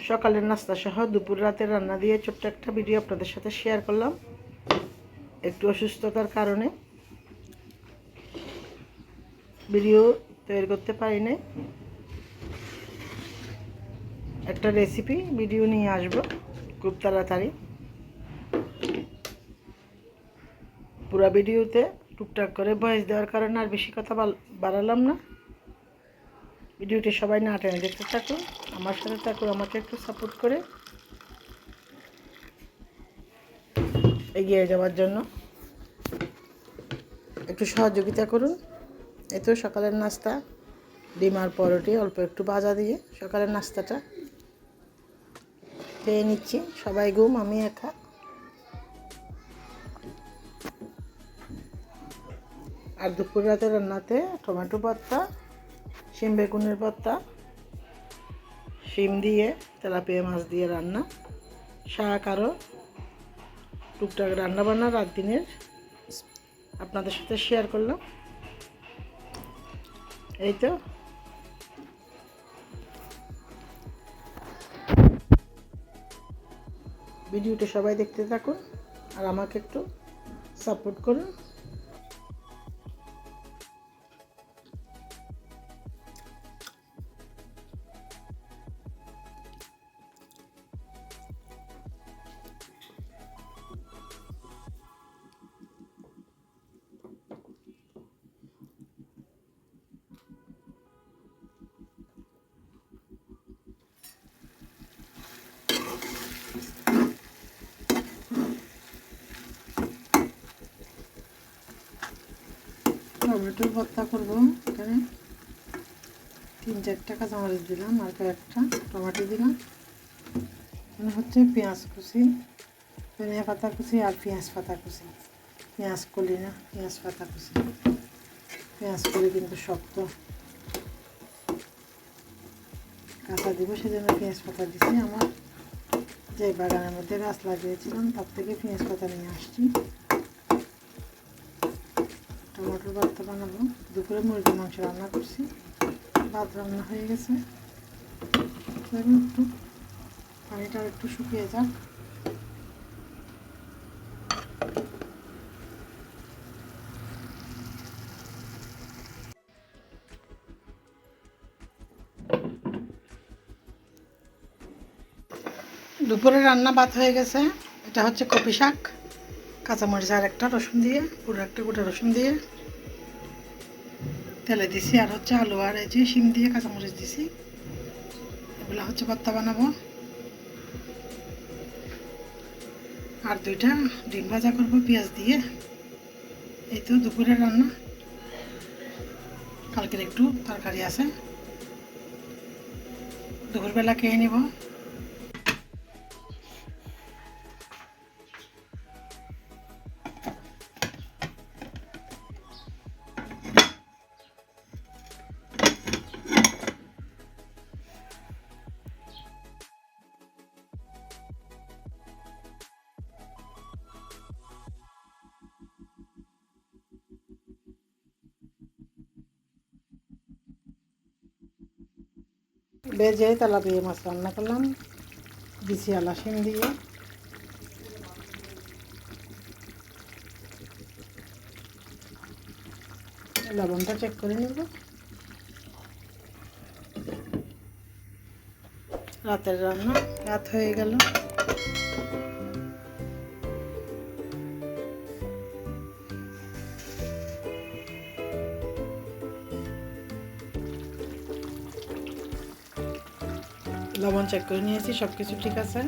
সকালের নাস্তা সহ দুপুর রাতের রান্না দিয়ে ছোট্ট একটা ভিডিও আপনাদের সাথে শেয়ার করলাম। একটু অসুস্থতার কারণে ভিডিও তৈরি করতে পারি নাই। একটা রেসিপি ভিডিও নিয়ে আসব খুব তাড়াতাড়ি। পুরো ভিডিওতে টুকটাক করে ভয়েস দেওয়ার কারণে আর বেশি কথা বাড়ালাম না। ভিডিওটি সবাই না টেনে দেখতে থাকুন, আমার সাথে থাকুন, আমাকে একটু সাপোর্ট করে এগিয়ে যাওয়ার জন্য একটু সহযোগিতা করুন। এই তো সকালের নাস্তা, ডিম আর পরোটি অল্প একটু ভাজা দিয়ে সকালের নাস্তাটা খেয়ে নিচ্ছি। সবাই ঘুম, আমি একা। আর দুপুর রাতে রান্নাতে টমেটো ভর্তা, শিম বেগুনের ভর্তা, শিম দিয়ে তেলাপিয়া মাছ দিয়ে রান্না, শাক, আরও টুকটাক রান্নাবান্না রাত দিনের আপনাদের সাথে শেয়ার করলাম। এই তো ভিডিওটা সবাই দেখতে থাকুন আর আমাকে একটু সাপোর্ট করুন। টমেটোর ভর্তা করবো। এখানে 3-4টা কাঁচামরিচ দিলাম আর কয়েকটা টমেটো দিলাম। এখানে হচ্ছে পেঁয়াজ কুচি, ধনিয়া পাতা কুচি আর পেঁয়াজ পাতা কুচি। পেঁয়াজ কলি না, পেঁয়াজ পাতা কুচি। পেঁয়াজ কলি কিন্তু শক্ত, কাঁচা দিব সেজন্য পেঁয়াজ পাতা দিচ্ছি। আমার যে বাগানের মধ্যে গাছ লাগিয়েছিলাম তার থেকে পেঁয়াজ পাতা নিয়ে আসছি। টমেটোর ভর্তা বানাবো। দুপুরে মুরগির মাংস রান্না করছি, ভাত রান্না হয়ে গেছে। একটু পানিটা একটু শুকিয়ে যাক। দুপুরে রান্না ভাত হয়ে গেছে। এটা হচ্ছে কপি শাক, কাঁচামরিচ আর একটা রসুন দিয়ে, পুরো একটা গোটা রসুন দিয়ে তেলে দিছি। আর হচ্ছে আলু আর এই যে শিম দিয়ে কাঁচামরিচ দিছি। এগুলো হচ্ছে ভর্তা বানাবো। আর 2টা ডিম ভাজা করবো পেঁয়াজ দিয়ে। এই তো দুপুরের রান্না। কালকের একটু তরকারি আছে, দুপুরবেলা খেয়ে নিব। ভেজে তেলাপিয়া মাছ রান্না করলাম দিছি আলা শিম দিয়ে। লবণটা চেক করে নেব। রাতের রান্না, রাত হয়ে গেল। লবণ চেক করে নিয়েছি, সব কিছু ঠিক আছে।